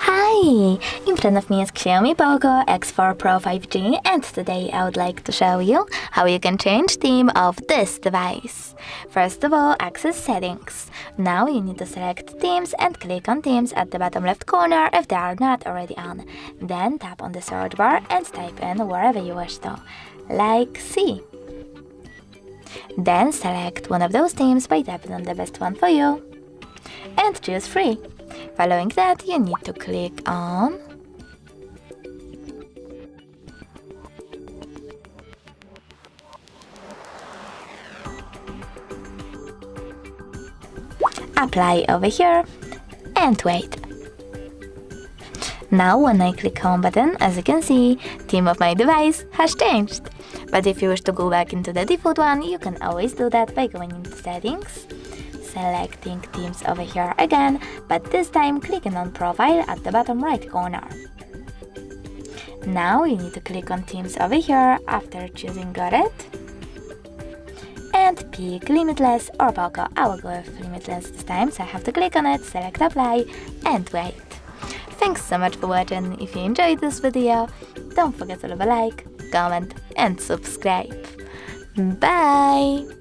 Hi! In front of me is Xiaomi Poco X4 Pro 5G, and today I would like to show you how you can change theme of this device. First of all, access settings. Now you need to select themes and click on themes at the bottom left corner if they are not already on. Then tap on the search bar and type in wherever you wish to, like C. Then select one of those themes by tapping on the best one for you and choose free. Following that, you need to click on apply over here and wait. Now when I click home button, as you can see, theme of my device has changed. But if you wish to go back into the default one, you can always do that by going into settings, selecting themes over here again, but this time clicking on profile at the bottom right corner. Now you need to click on themes over here after choosing got it and pick limitless or Poco. I will go with limitless this time, so I have to click on it, select apply and wait. Thanks so much for watching. If you enjoyed this video, don't forget to leave a like, comment and subscribe. Bye!